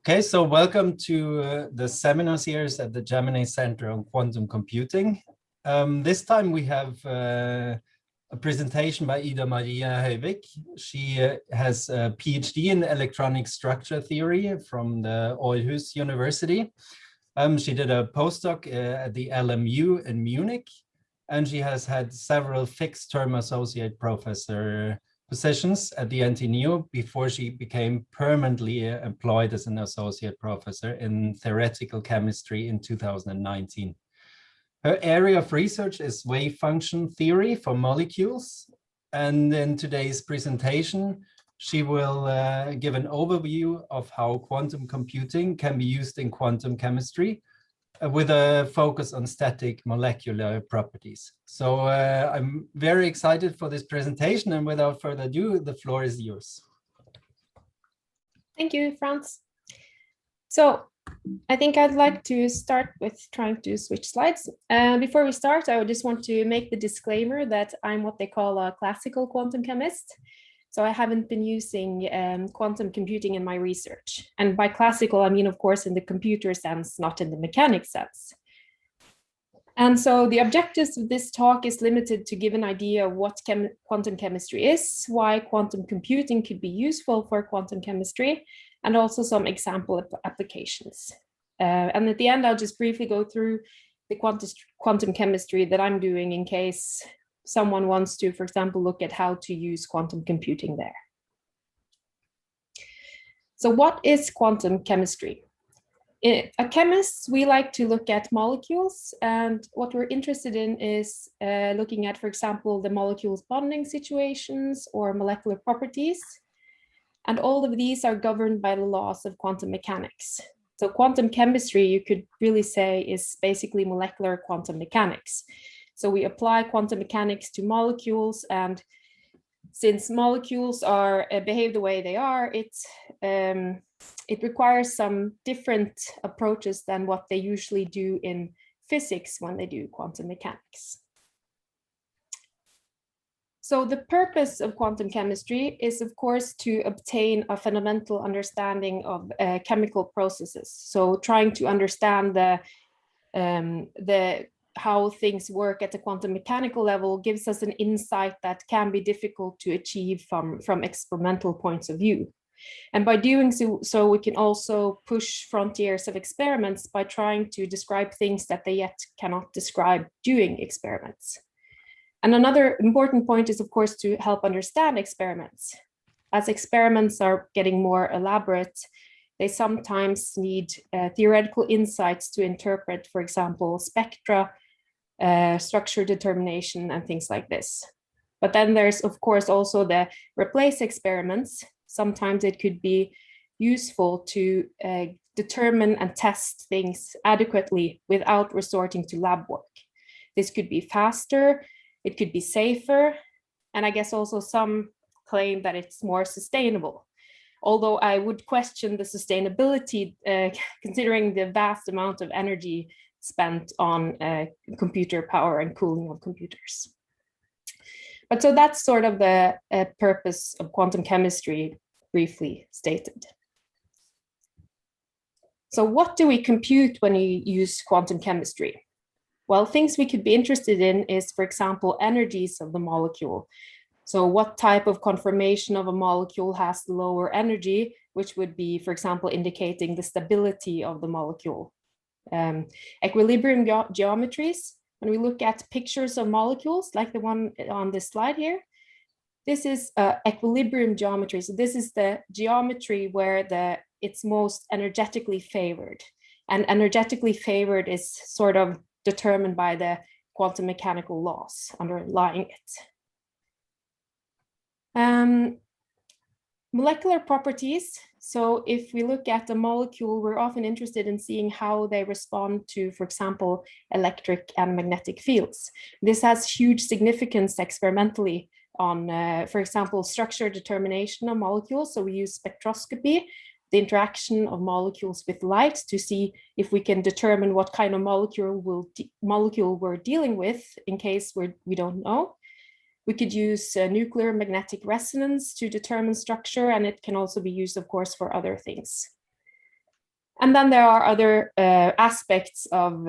Okay, so welcome to the seminar series at the Gemini Center on Quantum Computing. This time we have a presentation by Ida Maria Høyvik. She has a PhD in electronic structure theory from the Aarhus University. She did a postdoc at the LMU in Munich, and she has had several fixed-term associate professor positions at the NTNU before she became permanently employed as an associate professor in theoretical chemistry in 2019. Her area of research is wave function theory for molecules. And in today's presentation, she will give an overview of how quantum computing can be used in quantum chemistry with a focus on static molecular properties. So I'm very excited for this presentation, and without further ado, the floor is yours. Thank you, Franz. So I think I'd like to start with trying to switch slides. Before we start, I just want to make the disclaimer that I'm what they call a classical quantum chemist. So I haven't been using quantum computing in my research. And by classical, I mean, of course, in the computer sense, not in the mechanics sense. And so the objectives of this talk is limited to give an idea of what quantum chemistry is, why quantum computing could be useful for quantum chemistry, and also some example applications. And at the end, I'll just briefly go through the quantum chemistry that I'm doing in case someone wants to, for example, look at how to use quantum computing there. So what is quantum chemistry? As chemists, we like to look at molecules, and what we're interested in is looking at, for example, the molecules' bonding situations or molecular properties. And all of these are governed by the laws of quantum mechanics. So quantum chemistry, you could really say, is basically molecular quantum mechanics. So we apply quantum mechanics to molecules, and since molecules are behave the way they are, it requires some different approaches than what they usually do in physics when they do quantum mechanics. So the purpose of quantum chemistry is, of course, to obtain a fundamental understanding of chemical processes. So trying to understand how things work at the quantum mechanical level gives us an insight that can be difficult to achieve from experimental points of view. And by doing so, we can also push frontiers of experiments by trying to describe things that they yet cannot describe doing experiments. And another important point is, of course, to help understand experiments. As experiments are getting more elaborate, they sometimes need theoretical insights to interpret, for example, spectra, structure determination, and things like this. But then there's, of course, also the replace experiments. Sometimes it could be useful to determine and test things adequately without resorting to lab work. This could be faster, it could be safer, and I guess also some claim that it's more sustainable. Although I would question the sustainability, considering the vast amount of energy spent on computer power and cooling of computers. But so that's sort of the purpose of quantum chemistry, briefly stated. So what do we compute when we use quantum chemistry? Well, things we could be interested in is, for example, energies of the molecule. So what type of conformation of a molecule has the lower energy, which would be, for example, indicating the stability of the molecule. Equilibrium geometries, when we look at pictures of molecules, like the one on this slide here, this is equilibrium geometry. So this is the geometry where it's most energetically favored. And energetically favored is sort of determined by the quantum mechanical laws underlying it. Molecular properties. So if we look at a molecule, we're often interested in seeing how they respond to, for example, electric and magnetic fields. This has huge significance experimentally on, for example, structure determination of molecules. So we use spectroscopy, the interaction of molecules with light, to see if we can determine what kind of molecule we're dealing with in case we don't know. We could use nuclear magnetic resonance to determine structure, and it can also be used, of course, for other things. And then there are other aspects of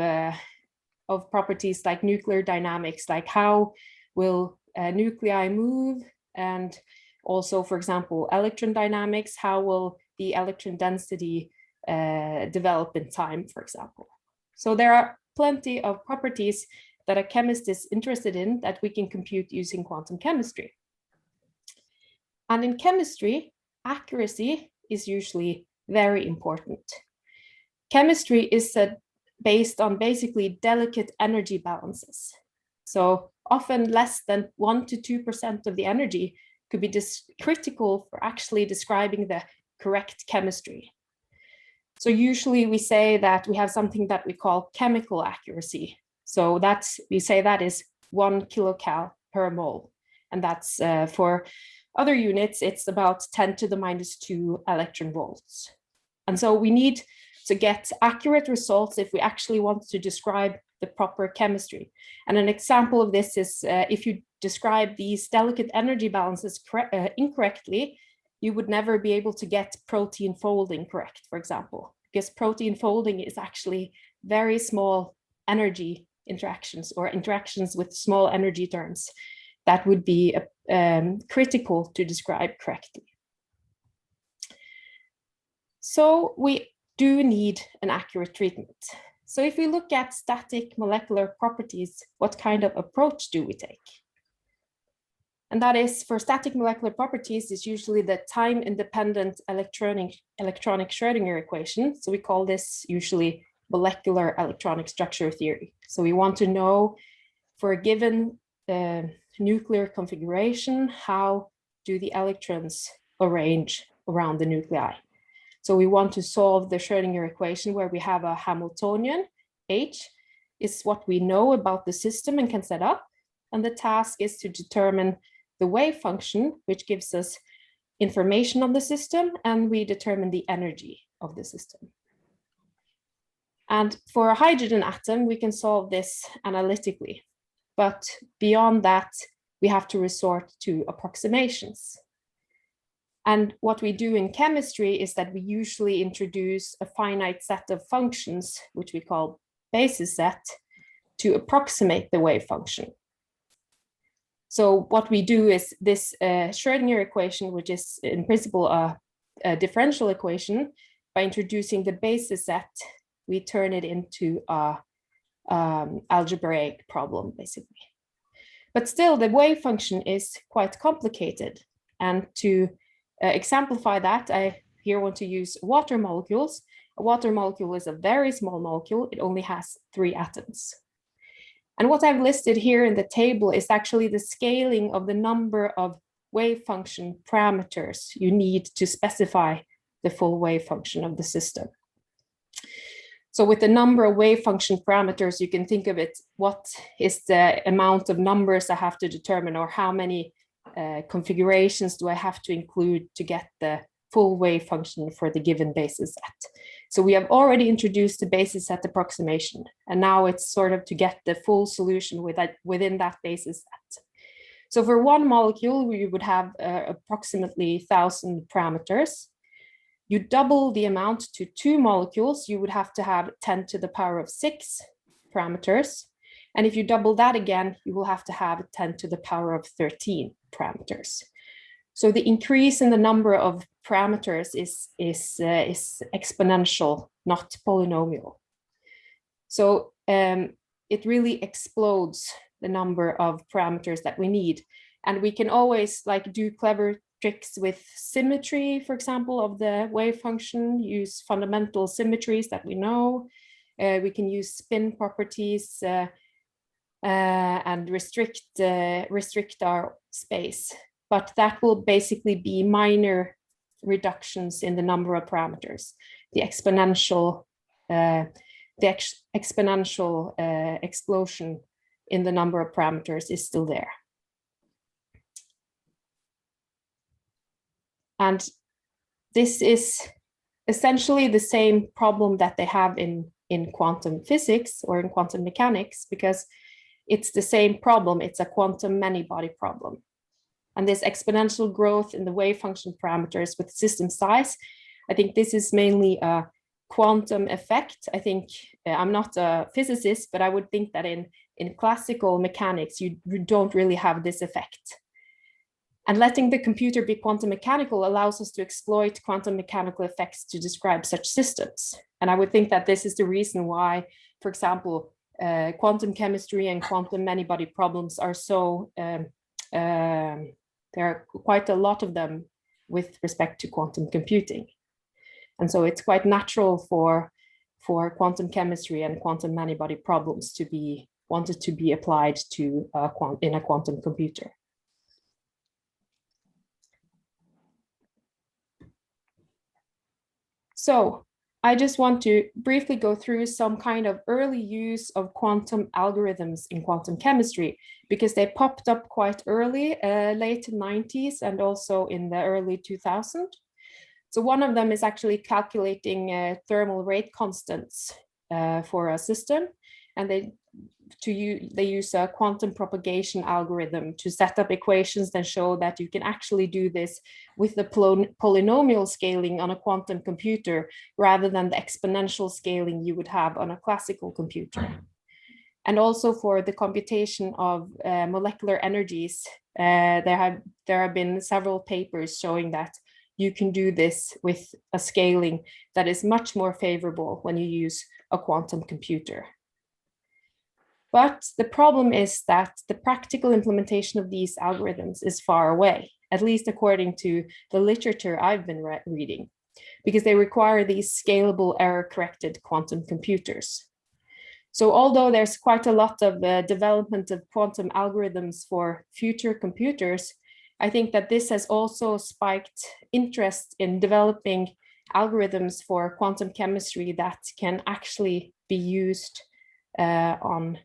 properties like nuclear dynamics, like how will nuclei move, and also, for example, electron dynamics, how will the electron density develop in time, for example. So there are plenty of properties that a chemist is interested in that we can compute using quantum chemistry. And in chemistry, accuracy is usually very important. Chemistry is based on basically delicate energy balances. So often less than 1 to 2% of the energy could be critical for actually describing the correct chemistry. So usually we say that we have something that we call chemical accuracy. So we say that is 1 kilocal per mole. And that's for other units, it's about 10 to the minus 2 electron volts. And so we need to get accurate results if we actually want to describe the proper chemistry. And an example of this is if you describe these delicate energy balances incorrectly, you would never be able to get protein folding correct, for example, because protein folding is actually very small energy interactions or interactions with small energy terms that would be critical to describe correctly. So we do need an accurate treatment. So if we look at static molecular properties, what kind of approach do we take? And that is, for static molecular properties, is usually the time-independent electronic Schrödinger equation. So we call this usually molecular electronic structure theory. So we want to know, for a given nuclear configuration, how do the electrons arrange around the nuclei? So we want to solve the Schrödinger equation where we have a Hamiltonian. H is what we know about the system and can set up. And the task is to determine the wave function, which gives us information on the system, and we determine the energy of the system. And for a hydrogen atom, we can solve this analytically. But beyond that, we have to resort to approximations. And what we do in chemistry is that we usually introduce a finite set of functions, which we call basis set, to approximate the wave function. So what we do is this Schrödinger equation, which is in principle a differential equation, by introducing the basis set, we turn it into a algebraic problem, basically. But still, the wave function is quite complicated. And to exemplify that, I here want to use water molecules. A water molecule is a very small molecule. It only has 3 atoms. And what I've listed here in the table is actually the scaling of the number of wave function parameters you need to specify the full wave function of the system. So with the number of wave function parameters, you can think of it, what is the amount of numbers I have to determine, or how many configurations do I have to include to get the full wave function for the given basis set. So we have already introduced the basis set approximation, and now it's sort of to get the full solution within that basis set. So for one molecule, we would have approximately 1,000 parameters. You double the amount to 2 molecules, you would have to have 10 to the power of 6 parameters. And if you double that again, you will have to have 10 to the power of 13 parameters. So the increase in the number of parameters is exponential, not polynomial. So it really explodes the number of parameters that we need. And we can always do clever tricks with symmetry, for example, of the wave function, use fundamental symmetries that we know. We can use spin properties and restrict our space. But that will basically be minor reductions in the number of parameters. The exponential explosion in the number of parameters is still there. And this is essentially the same problem that they have in quantum physics or in quantum mechanics, because it's the same problem. It's a quantum many-body problem. And this exponential growth in the wave function parameters with system size, I think this is mainly a quantum effect. I think I'm not a physicist, but I would think that in classical mechanics, you don't really have this effect. And letting the computer be quantum mechanical allows us to exploit quantum mechanical effects to describe such systems. And I would think that this is the reason why, for example, quantum chemistry and quantum many-body problems are so, there are quite a lot of them with respect to quantum computing. And so it's quite natural for quantum chemistry and quantum many-body problems to be wanted to be applied to in a quantum computer. So I just want to briefly go through some kind of early use of quantum algorithms in quantum chemistry, because they popped up quite early, late 90s and also in the early 2000s. So one of them is actually calculating thermal rate constants for a system, and they use a quantum propagation algorithm to set up equations that show that you can actually do this with the polynomial scaling on a quantum computer rather than the exponential scaling you would have on a classical computer. And also for the computation of molecular energies, there have been several papers showing that you can do this with a scaling that is much more favorable when you use a quantum computer. But the problem is that the practical implementation of these algorithms is far away, at least according to the literature I've been reading, because they require these scalable error-corrected quantum computers. So although there's quite a lot of development of quantum algorithms for future computers, I think that this has also spiked interest in developing algorithms for quantum chemistry that can actually be used on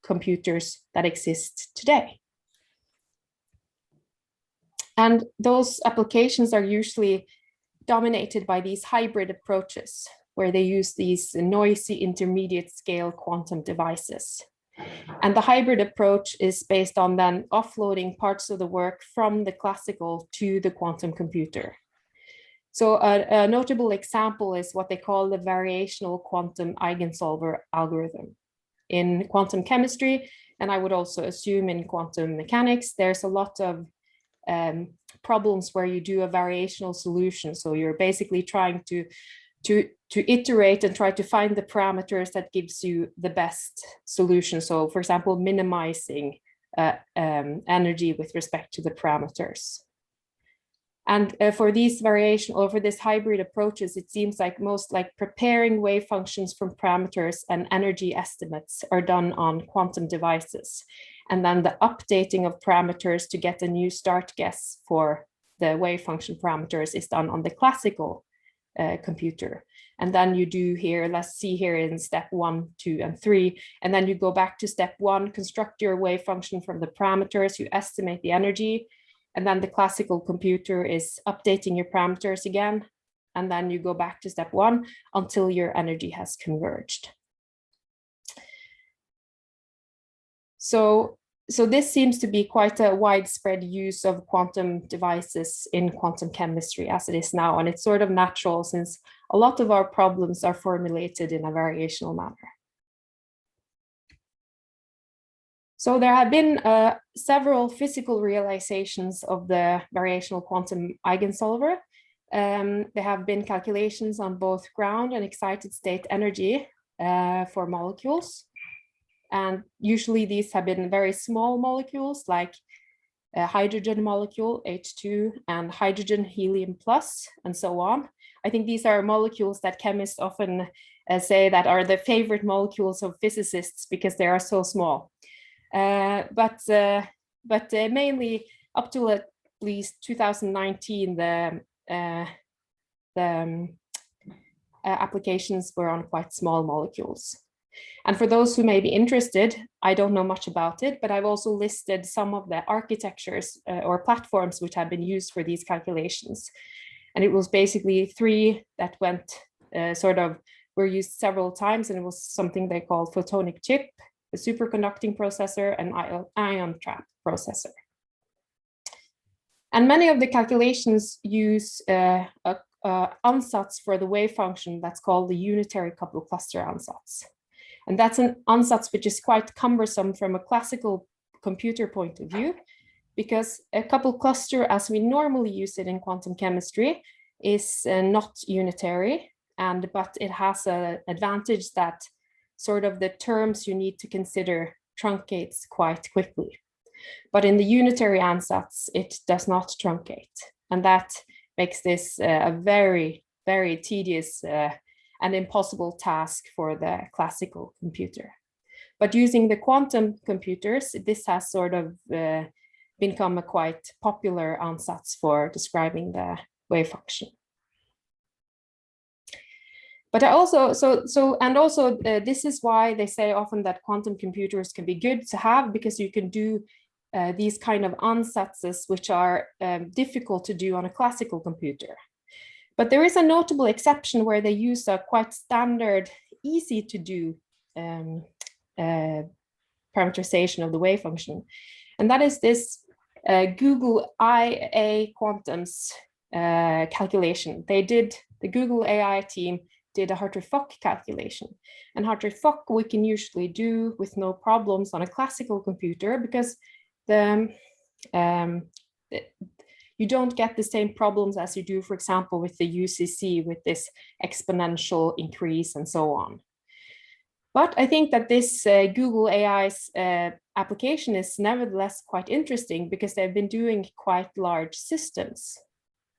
computers that exist today. And those applications are usually dominated by these hybrid approaches, where they use these noisy intermediate scale quantum devices. And the hybrid approach is based on then offloading parts of the work from the classical to the quantum computer. So a notable example is what they call the variational quantum eigensolver algorithm. In quantum chemistry, and I would also assume in quantum mechanics, there's a lot of problems where you do a variational solution. So you're basically trying to iterate and try to find the parameters that gives you the best solution. So for example, minimizing energy with respect to the parameters. And for these variation or for this hybrid approaches, it seems like most like preparing wave functions from parameters and energy estimates are done on quantum devices. And then the updating of parameters to get a new start guess for the wave function parameters is done on the classical computer. And then you do here, let's see here in step 1, 2, and 3, and then you go back to step 1, construct your wave function from the parameters, you estimate the energy, and then the classical computer is updating your parameters again, and then you go back to step 1 until your energy has converged. So this seems to be quite a widespread use of quantum devices in quantum chemistry as it is now, and it's sort of natural since a lot of our problems are formulated in a variational manner. So there have been several physical realizations of the variational quantum eigensolver. There have been calculations on both ground and excited state energy for molecules. And usually these have been very small molecules like a hydrogen molecule, H2, and hydrogen helium plus, and so on. I think these are molecules that chemists often say that are the favorite molecules of physicists because they are so small. But mainly up to at least 2019, the applications were on quite small molecules. And for those who may be interested, I don't know much about it, but I've also listed some of the architectures or platforms which have been used for these calculations. And it was basically 3 that went were used several times, and it was something they called photonic chip, a superconducting processor, and ion trap processor. And many of the calculations use a ansatz for the wave function that's called the unitary couple cluster ansatz. And that's an ansatz which is quite cumbersome from a classical computer point of view, because a couple cluster, as we normally use it in quantum chemistry, is not unitary, but it has an advantage that sort of the terms you need to consider truncates quite quickly. But in the unitary ansatz, it does not truncate. And that makes this a very, very tedious and impossible task for the classical computer. But using the quantum computers, this has sort of become a quite popular ansatz for describing the wave function. But this is why they say often that quantum computers can be good to have, because you can do these kind of ansatzes which are difficult to do on a classical computer. But there is a notable exception where they use a quite standard, easy to do parameterization of the wave function. And that is this Google IA Quantums calculation. The Google AI team did a Hartree-Fock calculation. And Hartree-Fock we can usually do with no problems on a classical computer, because you don't get the same problems as you do, for example, with the UCC, with this exponential increase and so on. But I think that this Google AI's application is nevertheless quite interesting, because they've been doing quite large systems,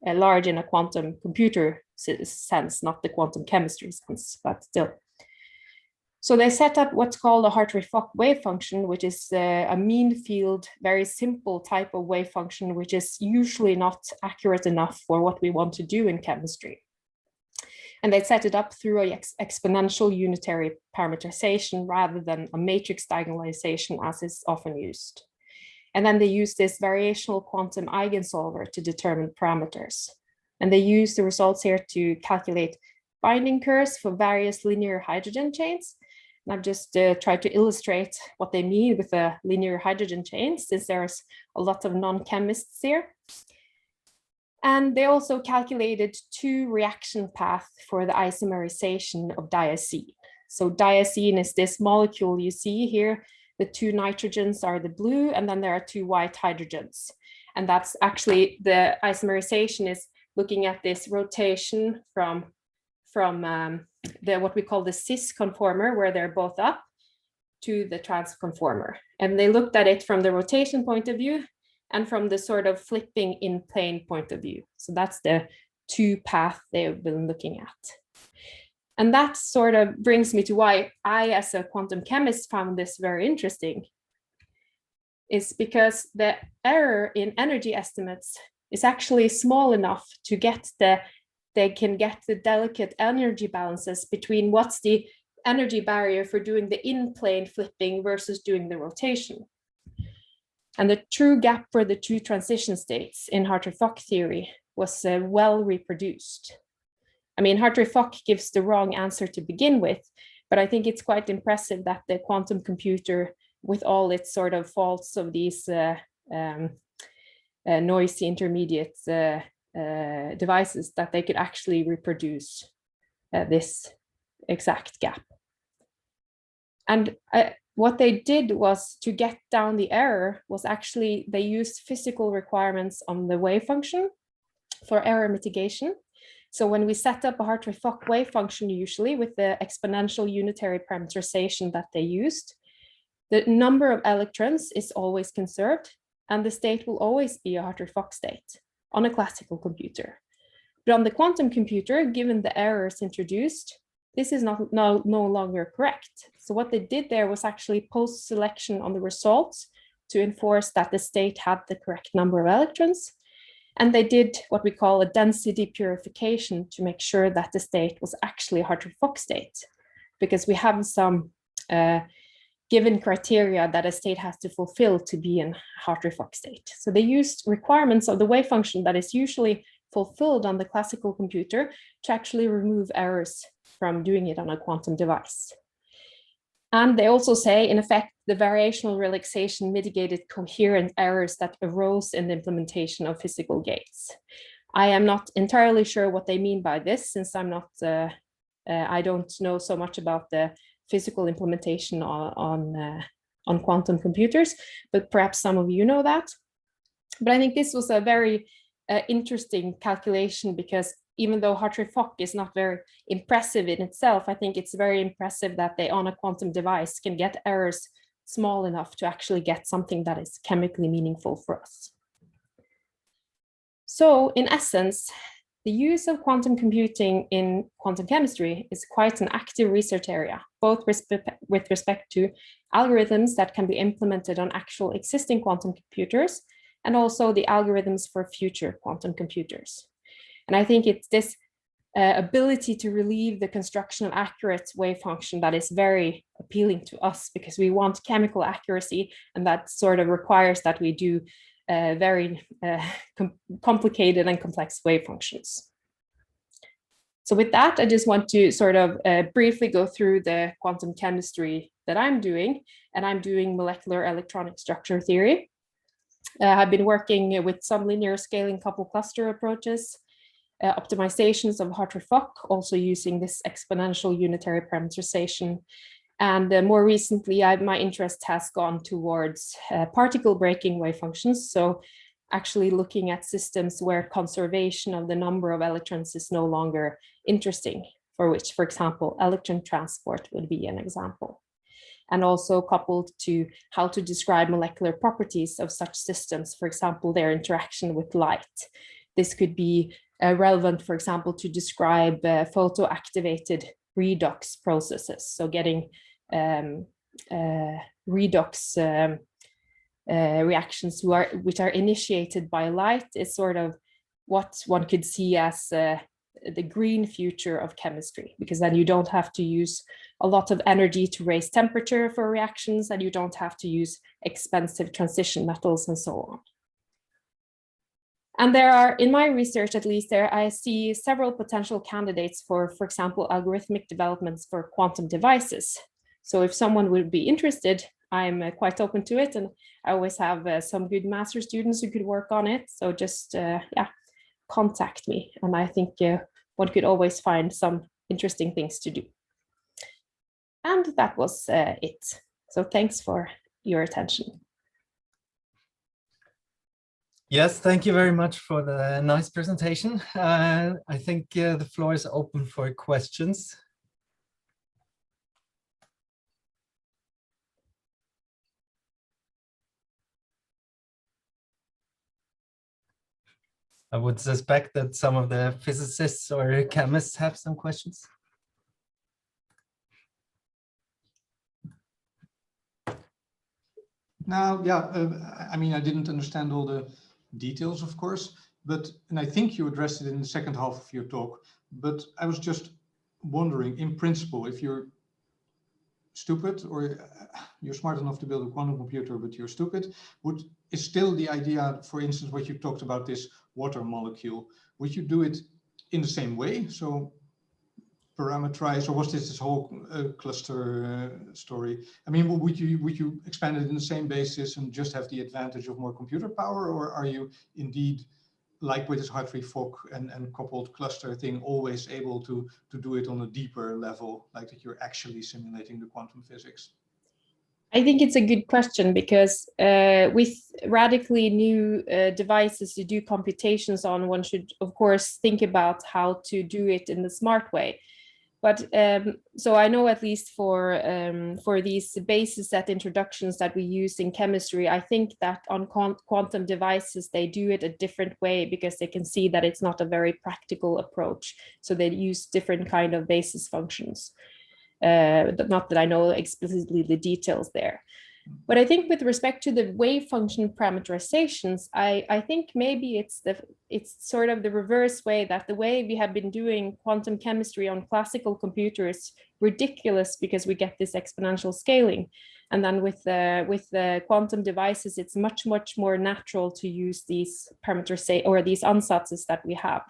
large in a quantum computer sense, not the quantum chemistry sense, but still. So they set up what's called a Hartree-Fock wave function, which is a mean field, very simple type of wave function, which is usually not accurate enough for what we want to do in chemistry. And they set it up through an exponential unitary parameterization rather than a matrix diagonalization as is often used. And then they use this variational quantum eigensolver to determine parameters. And they use the results here to calculate binding curves for various linear hydrogen chains. And I've just tried to illustrate what they mean with a linear hydrogen chain, since there's a lot of non-chemists here. And they also calculated two reaction paths for the isomerization of diazine. So diazine is this molecule you see here. The two nitrogens are the blue, and then there are two white hydrogens. And that's actually the isomerization is looking at this rotation from what we call the cis conformer, where they're both up, to the trans conformer. And they looked at it from the rotation point of view and from the sort of flipping in plane point of view. So that's the two paths they've been looking at. And that sort of brings me to why I, as a quantum chemist, found this very interesting, is because the error in energy estimates is actually small enough to get they can get the delicate energy balances between what's the energy barrier for doing the in-plane flipping versus doing the rotation. And the true gap for the two transition states in Hartree-Fock theory was well reproduced. I mean, Hartree-Fock gives the wrong answer to begin with, but I think it's quite impressive that the quantum computer, with all its sort of faults of these noisy intermediate devices, that they could actually reproduce this exact gap. And what they did was, to get down the error, was actually they used physical requirements on the wave function for error mitigation. So when we set up a Hartree-Fock wave function, usually with the exponential unitary parameterization that they used, the number of electrons is always conserved, and the state will always be a Hartree-Fock state on a classical computer. But on the quantum computer, given the errors introduced, this is no longer correct. So what they did there was actually post-selection on the results to enforce that the state had the correct number of electrons. And they did what we call a density purification to make sure that the state was actually a Hartree-Fock state, because we have some given criteria that a state has to fulfill to be in Hartree-Fock state. So they used requirements of the wave function that is usually fulfilled on the classical computer to actually remove errors from doing it on a quantum device. And they also say, in effect, the variational relaxation mitigated coherent errors that arose in the implementation of physical gates. I am not entirely sure what they mean by this, since I'm not, I don't know so much about the physical implementation on quantum computers, but perhaps some of you know that. But I think this was a very interesting calculation, because even though Hartree-Fock is not very impressive in itself, I think it's very impressive that they, on a quantum device, can get errors small enough to actually get something that is chemically meaningful for us. So in essence, the use of quantum computing in quantum chemistry is quite an active research area, both with respect to algorithms that can be implemented on actual existing quantum computers, and also the algorithms for future quantum computers. And I think it's this ability to relieve the construction of accurate wave function that is very appealing to us, because we want chemical accuracy, and that sort of requires that we do very complicated and complex wave functions. So with that, I just want to sort of briefly go through the quantum chemistry that I'm doing, and I'm doing molecular electronic structure theory. I've been working with some linear scaling couple cluster approaches, optimizations of Hartree-Fock, also using this exponential unitary parameterization. And more recently, my interest has gone towards particle breaking wave functions. So actually looking at systems where conservation of the number of electrons is no longer interesting, for which, for example, electron transport would be an example. And also coupled to how to describe molecular properties of such systems, for example, their interaction with light. This could be relevant, for example, to describe photoactivated redox processes. So getting redox reactions which are initiated by light is sort of what one could see as the green future of chemistry, because then you don't have to use a lot of energy to raise temperature for reactions, and you don't have to use expensive transition metals and so on. And there are, in my research at least, I see several potential candidates for example, algorithmic developments for quantum devices. So if someone would be interested, I'm quite open to it, and I always have some good master students who could work on it. So just contact me, and I think one could always find some interesting things to do. And that was it. So thanks for your attention. Yes, thank you very much for the nice presentation. I think the floor is open for questions. I would suspect that some of the physicists or chemists have some questions. Now, yeah, I mean, I didn't understand all the details, of course, and I think you addressed it in the second half of your talk, but I was just wondering, in principle, if you're stupid or you're smart enough to build a quantum computer, but you're stupid, is still the idea, for instance, what you talked about, this water molecule, would you do it in the same way? So parameterize, or was this whole cluster story? I mean, would you expand it in the same basis and just have the advantage of more computer power, or are you indeed, like with this Hartree-Fock and coupled cluster thing, always able to do it on a deeper level, like that you're actually simulating the quantum physics? I think it's a good question, because with radically new devices to do computations on, one should, of course, think about how to do it in the smart way. But so I know, at least for these basis set introductions that we use in chemistry, I think that on quantum devices, they do it a different way, because they can see that it's not a very practical approach. So they use different kind of basis functions. Not that I know explicitly the details there. But I think with respect to the wave function parameterizations, I think maybe it's sort of the reverse way, that the way we have been doing quantum chemistry on classical computers is ridiculous, because we get this exponential scaling. And then with the quantum devices, it's much more natural to use these parameters, or these ansatzes that we have.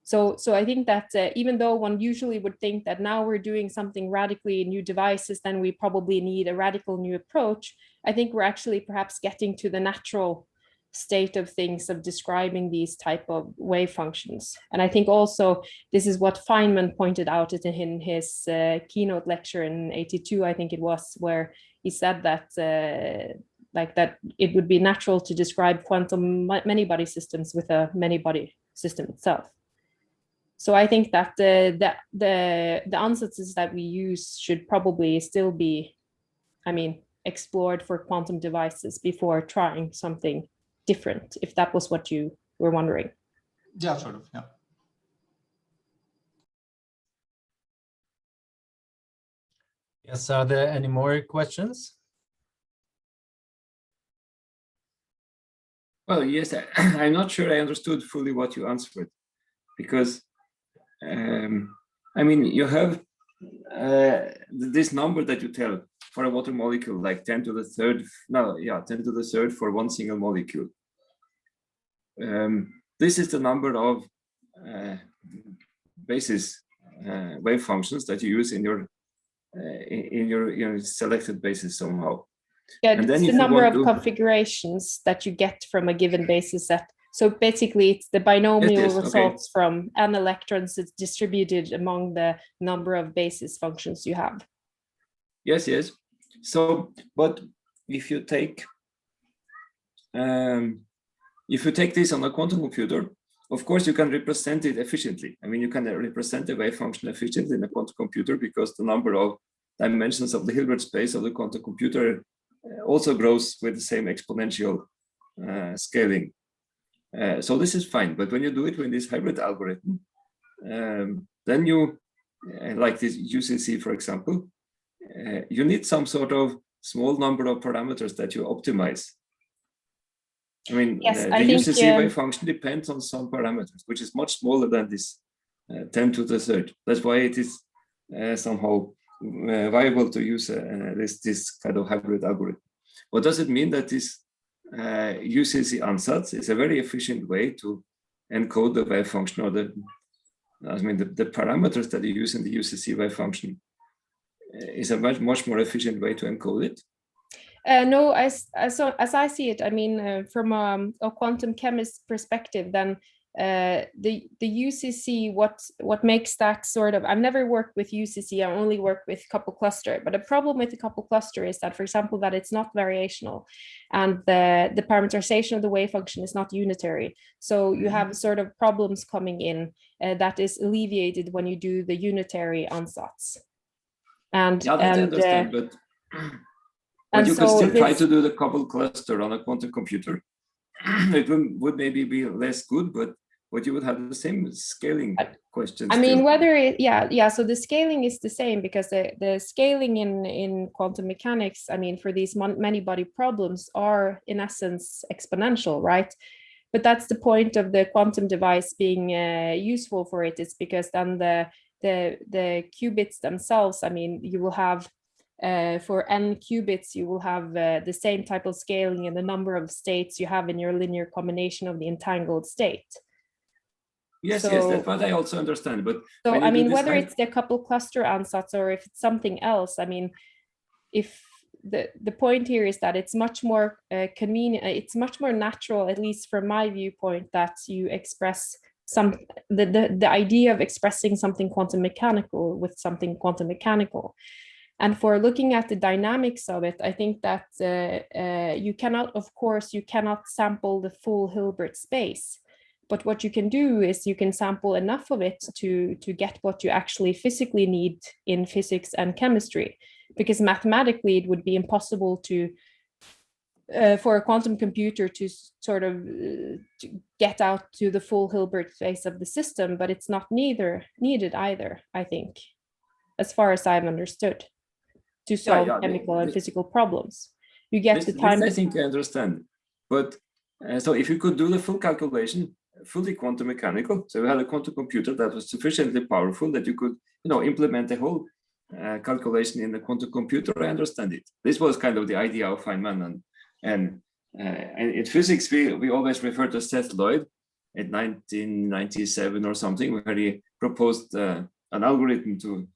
So I think that even though one usually would think that now we're doing something radically new devices, then we probably need a radical new approach, I think we're actually perhaps getting to the natural state of things of describing these type of wave functions. And I think also this is what Feynman pointed out in his keynote lecture in '82, I think it was, where he said that that it would be natural to describe quantum many-body systems with a many-body system itself. So I think that the ansatz that we use should probably still be, I mean, explored for quantum devices before trying something different, if that was what you were wondering. Yeah, sort of, yeah. Yes, are there any more questions? Well, yes, I'm not sure I understood fully what you answered, because I mean, you have this number that you tell for a water molecule, like 10 to the third, no, yeah, 10 to the third for one single molecule. This is the number of basis wave functions that you use in your selected basis somehow. Yeah, and then it's the number of configurations that you get from a given basis set. So basically, it's the binomial results from n electrons. It's distributed among the number of basis functions you have. Yes, yes. So, but if you take this on a quantum computer, of course, you can represent it efficiently. I mean, you can represent the wave function efficiently in a quantum computer, because the number of dimensions of the Hilbert space of the quantum computer also grows with the same exponential scaling. So this is fine. But when you do it with this hybrid algorithm, then you, like this UCC, for example, you need some sort of small number of parameters that you optimize. I mean, yes, the UCC wave function depends on some parameters, which is much smaller than this 10 to the third. That's why it is somehow viable to use this kind of hybrid algorithm. What does it mean that this UCC ansatz is a very efficient way to encode the wave function, or the parameters that you use in the UCC wave function is a much more efficient way to encode it? No, as I see it, I mean, from a quantum chemist perspective, then the UCC, what makes that sort of, I've never worked with UCC, I only work with couple cluster, but the problem with the couple cluster is that, for example, that it's not variational, and the parameterization of the wave function is not unitary. So you have sort of problems coming in that is alleviated when you do the unitary ansatz. And yeah, I understand, but you could still try to do the couple cluster on a quantum computer. It would maybe be less good, but you would have the same scaling questions. I mean, whether it, yeah. So the scaling is the same, because the scaling in quantum mechanics, I mean, for these many-body problems are in essence exponential, right? But that's the point of the quantum device being useful for it, is because then the qubits themselves, I mean, you will have for n qubits, you will have the same type of scaling in the number of states you have in your linear combination of the entangled state. Yes, so, yes, that's what I also understand. But so I mean, whether it's the couple cluster ansatz or if it's something else, I mean, if the point here is that it's much more convenient, it's much more natural, at least from my viewpoint, that you express the idea of expressing something quantum mechanical with something quantum mechanical. And for looking at the dynamics of it, I think that you cannot sample the full Hilbert space. But what you can do is you can sample enough of it to get what you actually physically need in physics and chemistry, because mathematically it would be impossible to for a quantum computer to sort of to get out to the full Hilbert space of the system, but it's not needed either, I think, as far as I've understood, to solve chemical and physical problems. You get the time. I think I understand, but so if you could do the full calculation, fully quantum mechanical, so you had a quantum computer that was sufficiently powerful that you could, implement the whole calculation in the quantum computer, I understand it. This was kind of the idea of Feynman, and in physics we always refer to Seth Lloyd in 1997 or something, where he proposed an algorithm to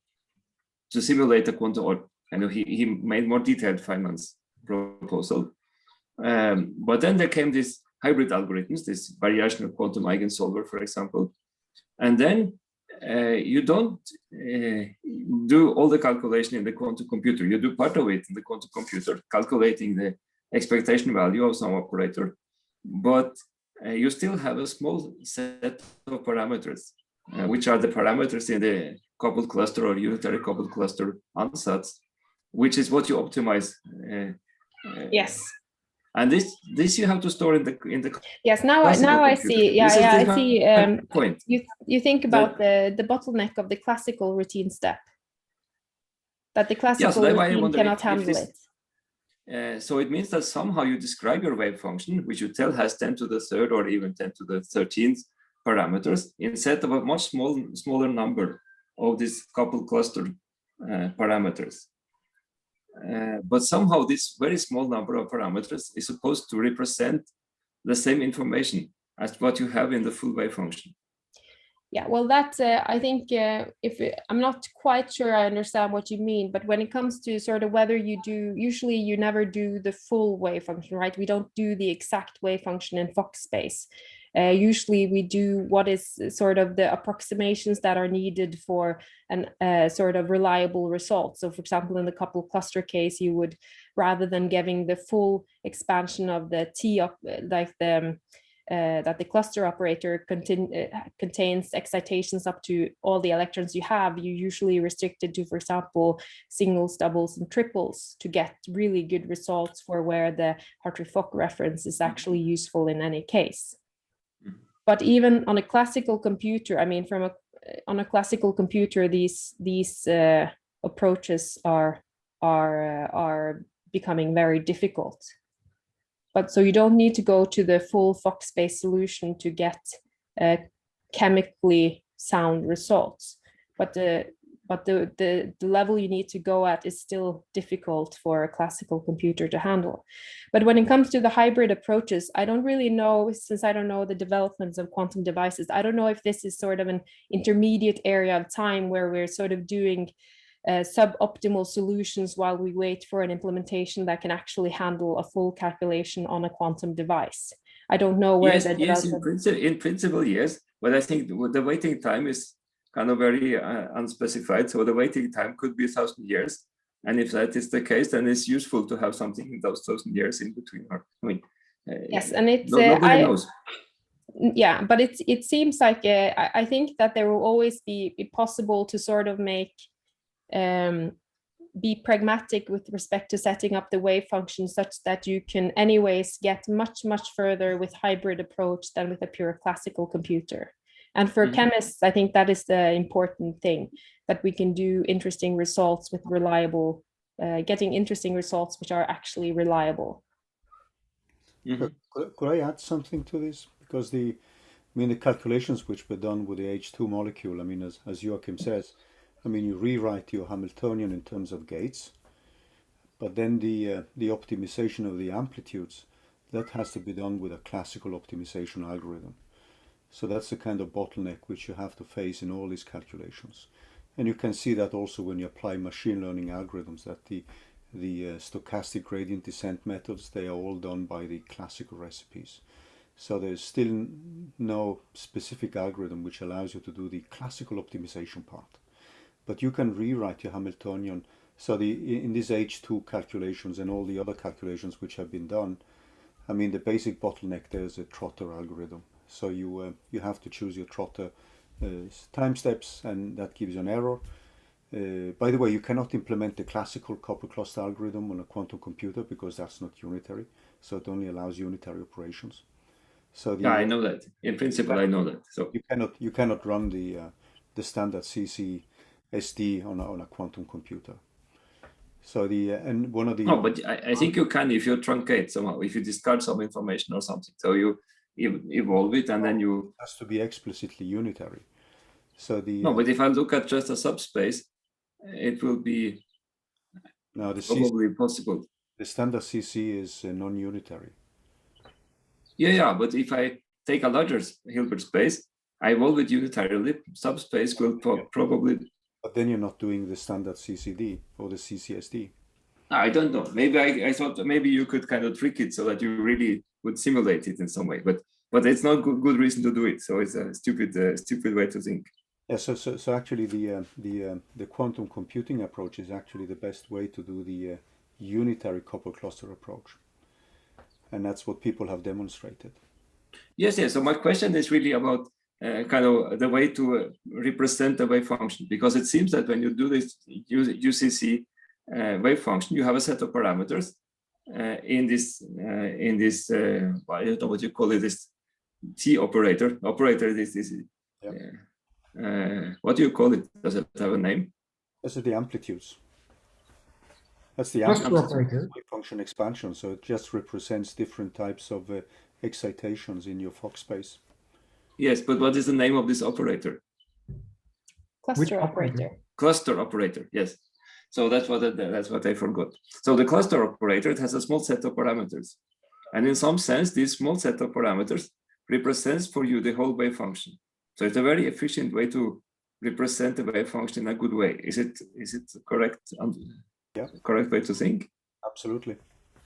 simulate a quantum, or he made more detailed Feynman's proposal. But then there came this hybrid algorithms, this variational quantum eigensolver, for example. And then you don't do all the calculation in the quantum computer. You do part of it in the quantum computer, calculating the expectation value of some operator, but you still have a small set of parameters, which are the parameters in the coupled cluster or unitary coupled cluster ansatz, which is what you optimize. Yes. And this you have to store in the yes. Now I see. Yeah, I see. Point. You think about the bottleneck of the classical routine step, that the classical routine cannot handle it. So it means that somehow you describe your wave function, which you tell has 10 to the third or even 10 to the 13th parameters, instead of a much smaller number of these coupled cluster parameters. But somehow this very small number of parameters is supposed to represent the same information as what you have in the full wave function. Yeah, well, that's, I think, I'm not quite sure I understand what you mean, but when it comes to sort of whether you do, usually you never do the full wave function, right? We don't do the exact wave function in Fock space. Usually we do what is sort of the approximations that are needed for an sort of reliable result. So for example, in the coupled cluster case, you would, rather than giving the full expansion of the T up, like that the cluster operator contains excitations up to all the electrons you have, you usually restrict it to, for example, singles, doubles, and triples to get really good results for where the Hartree-Fock reference is actually useful in any case. But even on a classical computer, I mean, on a classical computer, these approaches are becoming very difficult. But so you don't need to go to the full Fock space solution to get chemically sound results. But the level you need to go at is still difficult for a classical computer to handle. But when it comes to the hybrid approaches, I don't really know, since I don't know the developments of quantum devices, I don't know if this is sort of an intermediate area of time where we're sort of doing suboptimal solutions while we wait for an implementation that can actually handle a full calculation on a quantum device. I don't know where the development... in principle, yes, but I think the waiting time is kind of very unspecified. So the waiting time could be 1,000 years. And if that is the case, then it's useful to have something in those 1,000 years in between. I mean, yes, and it's... nobody knows. Yeah, but it seems like I think that there will always be possible to sort of make be pragmatic with respect to setting up the wave function such that you can anyways get much further with hybrid approach than with a pure classical computer. And for chemists, I think that is the important thing, that we can do interesting results with reliable, getting interesting results which are actually reliable. Could I add something to this? Because the calculations which were done with the H2 molecule, I mean, as Joachim says, I mean, you rewrite your Hamiltonian in terms of gates, but then the optimization of the amplitudes, that has to be done with a classical optimization algorithm. So that's the kind of bottleneck which you have to face in all these calculations. And you can see that also when you apply machine learning algorithms, that the stochastic gradient descent methods, they are all done by the classical recipes. So there's still no specific algorithm which allows you to do the classical optimization part. But you can rewrite your Hamiltonian. So in these H2 calculations and all the other calculations which have been done, I mean, the basic bottleneck there is a Trotter algorithm. So you have to choose your Trotter time steps, and that gives you an error. By the way, you cannot implement the classical coupled cluster algorithm on a quantum computer because that's not unitary. So it only allows unitary operations. So yeah, I know that. In principle, I know that. So you cannot run the standard CCSD on a quantum computer. So and one of the... No, but I think you can if you truncate somehow, if you discard some information or something. So you evolve it and then you... It has to be explicitly unitary. So no, but if I look at just a subspace, it will be probably possible. The standard CC is non-unitary. Yeah, but if I take a larger Hilbert space, I evolve it unitarily. Subspace will probably... But then you're not doing the standard CCD or the CCSD. I don't know. Maybe I thought maybe you could kind of trick it so that you really would simulate it in some way, but it's not good reason to do it. So it's a stupid way to think. Yeah, so actually the quantum computing approach is actually the best way to do the unitary couple cluster approach, and that's what people have demonstrated. Yes. So my question is really about kind of the way to represent the wave function, because it seems that when you do this UCC wave function, you have a set of parameters in this I don't know what you call it, this T operator. This. What do you call it? Does it have a name? Those are the amplitudes. That's the Cluster amplitude operator. wave function expansion. So it just represents different types of excitations in your Fock space. Yes, but what is the name of this operator? Cluster operator. Cluster operator. Yes. So that's what I forgot. So the cluster operator, it has a small set of parameters, and in some sense, this small set of parameters represents for you the whole wave function. So it's a very efficient way to represent the wave function in a good way. Is it correct? Yeah. Correct way to think? Absolutely.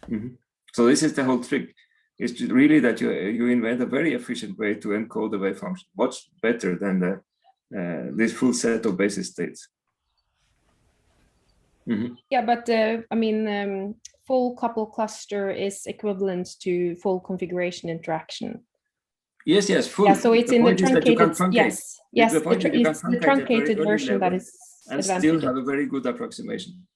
Mm-hmm. So this is the whole trick. It's really that you invent a very efficient way to encode the wave function, much better than this full set of basis states. Mm-hmm. Yeah, but I mean, full couple cluster is equivalent to full configuration interaction. Yes, full. Yeah, so it's in the truncated. Yes, it's the truncated version that is and advantageous. still have a very good approximation.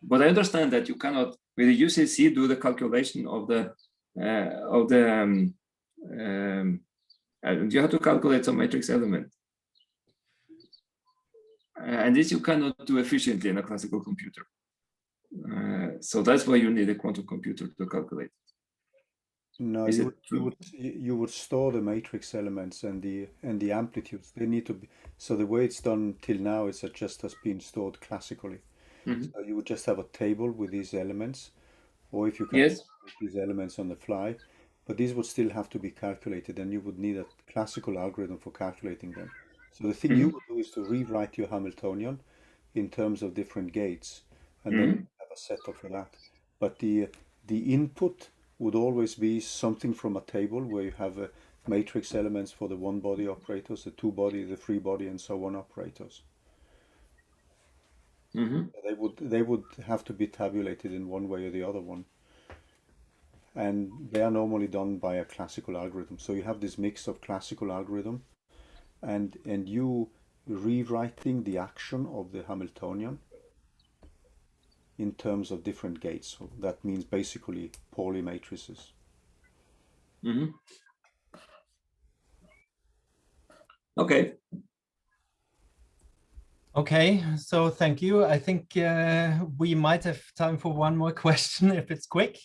But I understand that you cannot, with the UCC, do the calculation of the you have to calculate some matrix element, and this you cannot do efficiently in a classical computer. So that's why you need a quantum computer to calculate. No, you would store the matrix elements and the amplitudes. They need to be, so the way it's done till now is that just has been stored classically. Mm-hmm. So you would just have a table with these elements, or if you can yes. these elements on the fly, but these would still have to be calculated, and you would need a classical algorithm for calculating them. So the thing you would do is to rewrite your Hamiltonian in terms of different gates, and then you have a setup for that. But the input would always be something from a table where you have matrix elements for the one body operators, the two body, the three body, and so on operators. They would have to be tabulated in one way or the other one, and they are normally done by a classical algorithm. So you have this mix of classical algorithm and you rewriting the action of the Hamiltonian in terms of different gates. So that means basically Pauli matrices. Okay. Okay, so thank you. I think we might have time for one more question if it's quick.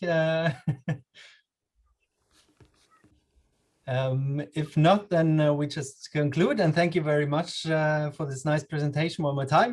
If not, then we just conclude, and thank you very much for this nice presentation one more time.